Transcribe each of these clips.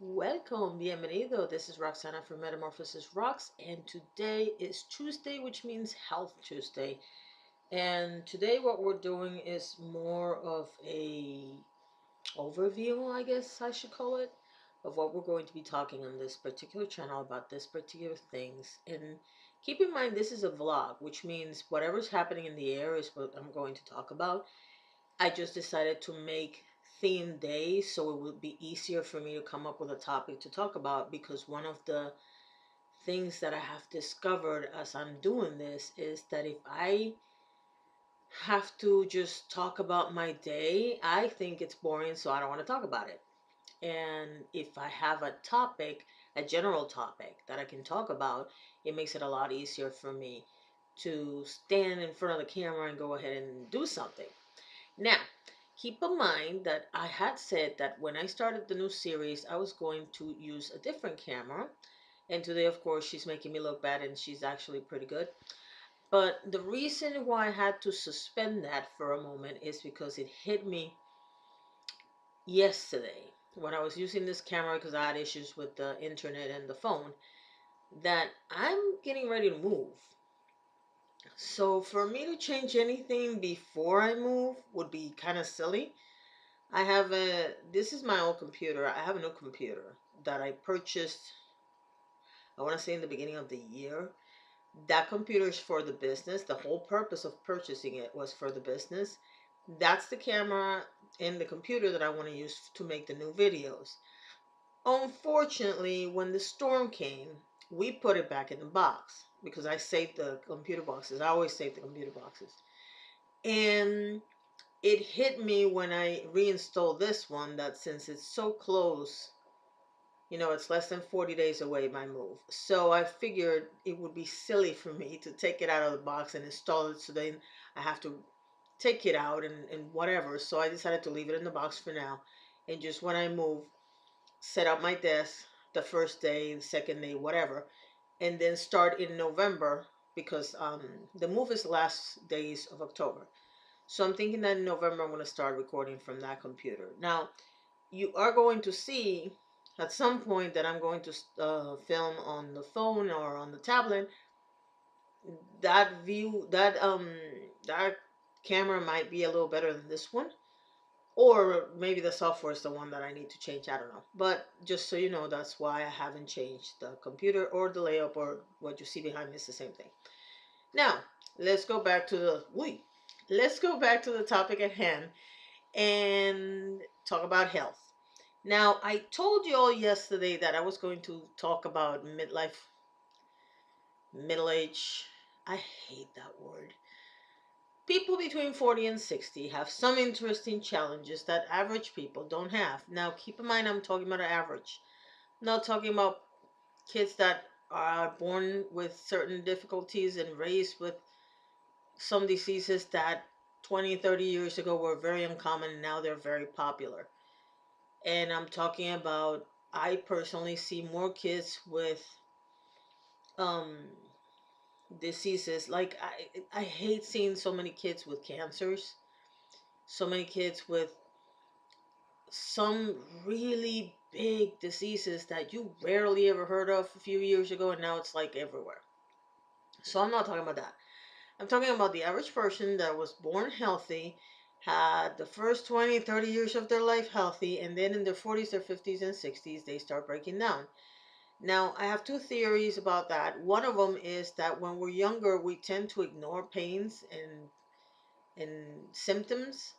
Welcome, bienvenido. This is Roxana from Metamorphosis Rocks, and today is Tuesday, which means Health Tuesday. And today, what we're doing is more of a overview, I guess I should call it, of what we're going to be talking on this particular channel about this particular things. And keep in mind, this is a vlog, which means whatever's happening in the air is what I'm going to talk about. I just decided to make theme days so it would be easier for me to come up with a topic to talk about, because one of the things that I have discovered as I'm doing this is that if I have to just talk about my day, I think it's boring, so I don't want to talk about it. And if I have a topic, a general topic that I can talk about, it makes it a lot easier for me to stand in front of the camera and go ahead and do something. Now, keep in mind that I had said that when I started the new series, I was going to use a different camera. And today, of course, she's making me look bad, and she's actually pretty good. But the reason why I had to suspend that for a moment is because it hit me yesterday when I was using this camera, because I had issues with the internet and the phone, that I'm getting ready to move. So for me to change anything before I move would be kind of silly. This is my old computer. I have a new computer that I purchased, I want to say in the beginning of the year. That computer is for the business. The whole purpose of purchasing it was for the business. That's the camera and the computer that I want to use to make the new videos. Unfortunately, when the storm came, we put it back in the box because I saved the computer boxes. I always save the computer boxes. And it hit me when I reinstalled this one that since it's so close, it's less than 40 days away, my move. So I figured it would be silly for me to take it out of the box and install it. So then I have to take it out and whatever. So I decided to leave it in the box for now. And just when I move, set up my desk the first day, the second day, whatever. And then start in November because the move is the last days of October. So I'm thinking that in November I'm going to start recording from that computer. Now, you are going to see at some point that I'm going to film on the phone or on the tablet. That camera might be a little better than this one, or maybe the software is the one that I need to change. I don't know, but just so you know, that's why I haven't changed the computer or the layout, or what you see behind me is the same thing. Now let's go back to the topic at hand and talk about health. Now, I told you all yesterday that I was going to talk about midlife, middle age. I hate that word. People between 40 and 60 have some interesting challenges that average people don't have. Now, keep in mind, I'm talking about average. I'm not talking about kids that are born with certain difficulties and raised with some diseases that 20, 30 years ago were very uncommon and now they're very popular. And I'm talking about, I personally see more kids with um diseases. Like I hate seeing so many kids with cancers, so many kids with some really big diseases that you rarely ever heard of a few years ago, and now it's like everywhere. So I'm not talking about that. I'm talking about the average person that was born healthy, had the first 20, 30 years of their life healthy, and then in their 40s, their 50s, and 60s, they start breaking down. Now, I have two theories about that. One of them is that when we're younger, we tend to ignore pains and symptoms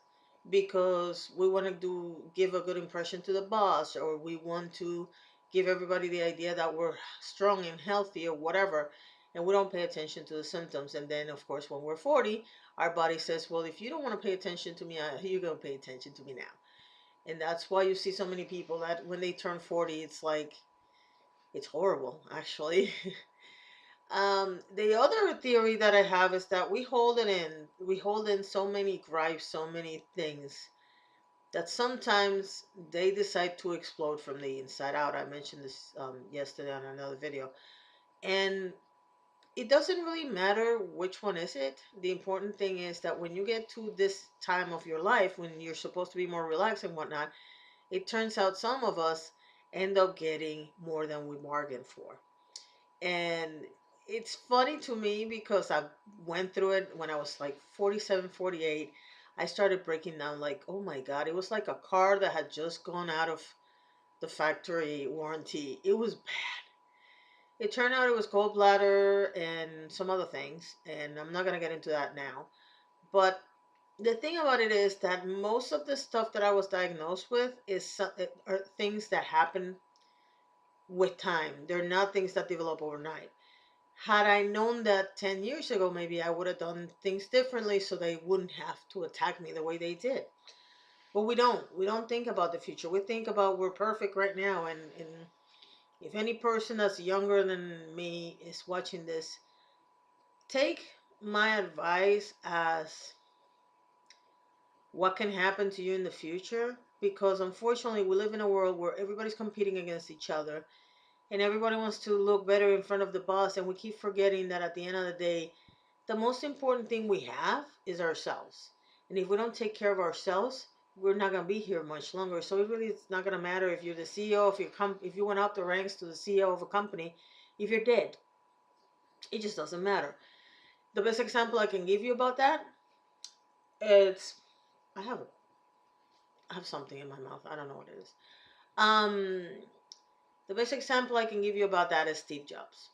because we want to give a good impression to the boss, or we want to give everybody the idea that we're strong and healthy or whatever, and we don't pay attention to the symptoms. And then, of course, when we're 40, our body says, well, if you don't want to pay attention to me, you're going to pay attention to me now. And that's why you see so many people that when they turn 40, it's like, it's horrible, actually. The other theory that I have is that we hold it in. We hold in so many gripes, so many things that sometimes they decide to explode from the inside out. I mentioned this yesterday on another video. And it doesn't really matter which one is it. The important thing is that when you get to this time of your life, when you're supposed to be more relaxed and whatnot, it turns out some of us end up getting more than we bargained for. And it's funny to me because I went through it when I was like 47, 48. I started breaking down like, oh my God, it was like a car that had just gone out of the factory warranty. It was bad. It turned out it was gallbladder and some other things, and I'm not gonna get into that now. But the thing about it is that most of the stuff that I was diagnosed with are things that happen with time. They're not things that develop overnight. Had I known that 10 years ago, maybe I would have done things differently so they wouldn't have to attack me the way they did. But we don't. We don't think about the future. We think about we're perfect right now. And if any person that's younger than me is watching this, take my advice as what can happen to you in the future, because unfortunately we live in a world where everybody's competing against each other and everybody wants to look better in front of the boss, and we keep forgetting that at the end of the day the most important thing we have is ourselves. And if we don't take care of ourselves, we're not going to be here much longer. So it really it's not going to matter if you're the CEO, if you went up the ranks to the CEO of a company, if you're dead, it just doesn't matter. The best example I can give you about that, it's I have I have something in my mouth. I don't know what it is. Um, the best example I can give you about that is Steve Jobs.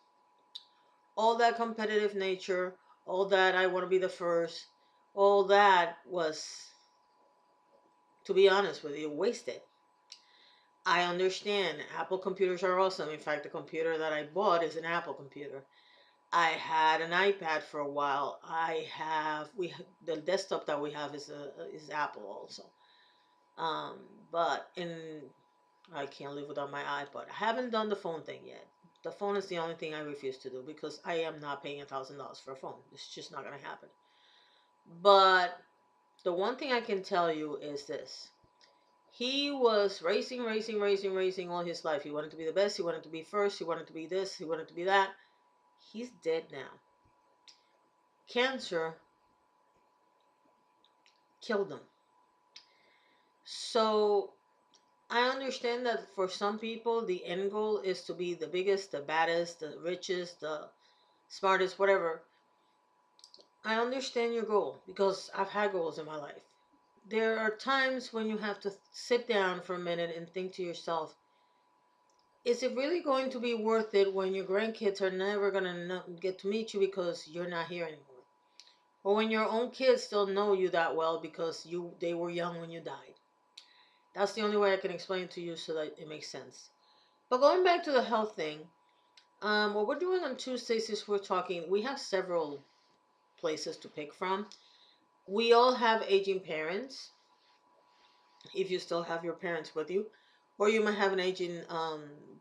All that competitive nature, all that I want to be the first, all that was, to be honest with you, wasted. I understand Apple computers are awesome. In fact, the computer that I bought is an Apple computer. I had an iPad for a while. The desktop that we have is Apple also. Um, but in I can't live without my iPod. I haven't done the phone thing yet. The phone is the only thing I refuse to do because I am not paying $1,000 for a phone. It's just not gonna happen. But the one thing I can tell you is this: he was racing, racing, racing, racing all his life. He wanted to be the best. He wanted to be first. He wanted to be this. He wanted to be that. He's dead now. Cancer killed him. So I understand that for some people, the end goal is to be the biggest, the baddest, the richest, the smartest, whatever. I understand your goal because I've had goals in my life. There are times when you have to sit down for a minute and think to yourself, is it really going to be worth it when your grandkids are never going to get to meet you because you're not here anymore? Or when your own kids don't know you that well because they were young when you died? That's the only way I can explain it to you so that it makes sense. But going back to the health thing, what we're doing on Tuesdays is we have several places to pick from. We all have aging parents, if you still have your parents with you, or you might have an aging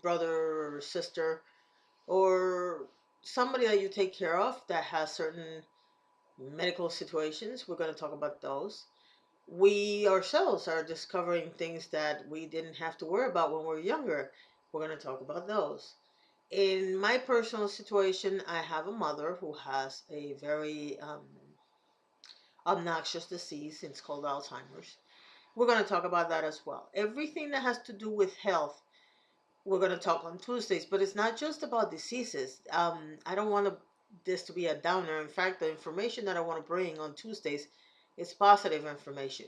brother or sister, or somebody that you take care of that has certain medical situations. We're going to talk about those. We ourselves are discovering things that we didn't have to worry about when we were younger. We're going to talk about those. In my personal situation, I have a mother who has a very obnoxious disease. It's called Alzheimer's. We're going to talk about that as well. Everything that has to do with health, we're going to talk on Tuesdays, but it's not just about diseases. I don't want this to be a downer. In fact, the information that I want to bring on Tuesdays is positive information.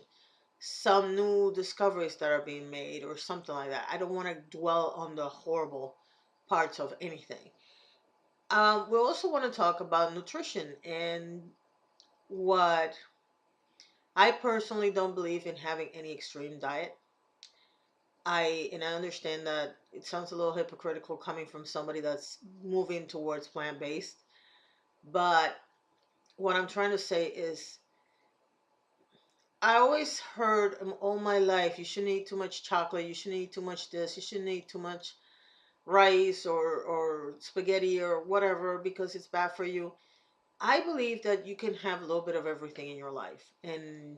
Some new discoveries that are being made or something like that. I don't want to dwell on the horrible parts of anything. We also want to talk about nutrition and what I personally don't believe in having any extreme diet. I understand that it sounds a little hypocritical coming from somebody that's moving towards plant-based, but what I'm trying to say is I always heard all my life you shouldn't eat too much chocolate, you shouldn't eat too much this, you shouldn't eat too much rice or spaghetti or whatever because it's bad for you. I believe that you can have a little bit of everything in your life, and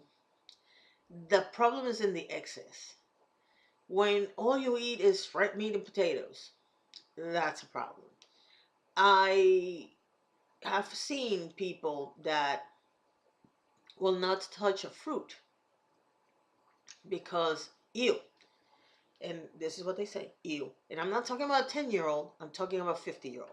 the problem is in the excess. When all you eat is red meat and potatoes, that's a problem. I have seen people that will not touch a fruit because ew. And this is what they say, ew. And I'm not talking about a 10-year-old, I'm talking about a 50-year-old.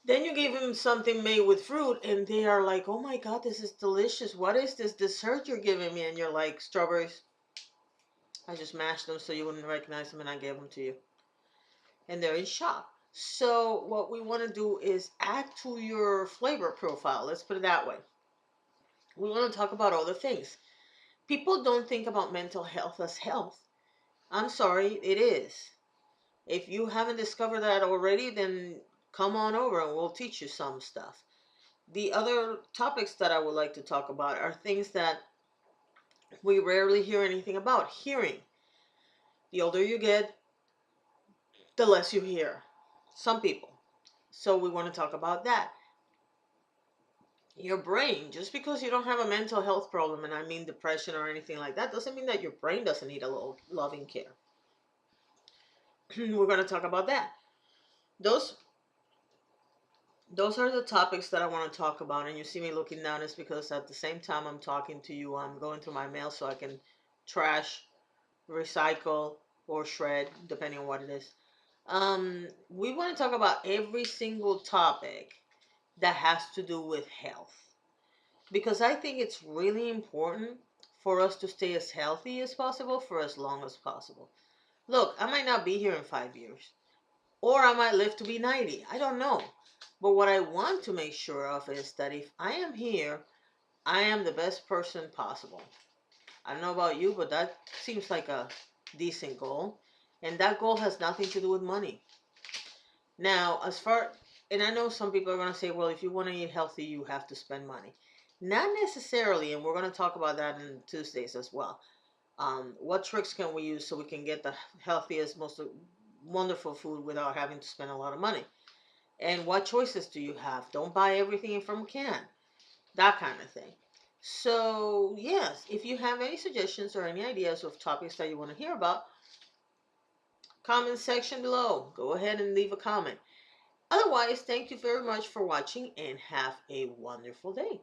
Then you give them something made with fruit, and they are like, oh my God, this is delicious. What is this dessert you're giving me? And you're like, strawberries. I just mashed them so you wouldn't recognize them, and I gave them to you. And they're in shock. So what we want to do is add to your flavor profile. Let's put it that way. We want to talk about other things. People don't think about mental health as health. I'm sorry, it is. If you haven't discovered that already, then come on over and we'll teach you some stuff. The other topics that I would like to talk about are things that we rarely hear anything about. Hearing. The older you get, the less you hear. Some people. So we want to talk about that. Your brain, just because you don't have a mental health problem, and I mean depression or anything like that, doesn't mean that your brain doesn't need a little loving care. We're going to talk about that. Those are the topics that I want to talk about. And you see me looking down is because at the same time I'm talking to you, I'm going through my mail so I can trash, recycle, or shred, depending on what it is. We want to talk about every single topic that has to do with health, because I think it's really important for us to stay as healthy as possible for as long as possible. Look, I might not be here in 5 years, or I might live to be 90. I don't know. But what I want to make sure of is that if I am here, I am the best person possible. I don't know about you, but that seems like a decent goal. And that goal has nothing to do with money. Now, and I know some people are going to say, well, if you want to eat healthy, you have to spend money. Not necessarily, and we're going to talk about that in Tuesdays as well. What tricks can we use so we can get the healthiest, most wonderful food without having to spend a lot of money? And what choices do you have? Don't buy everything from a can. That kind of thing. So, yes, if you have any suggestions or any ideas of topics that you want to hear about, comment section below. Go ahead and leave a comment. Otherwise, thank you very much for watching and have a wonderful day.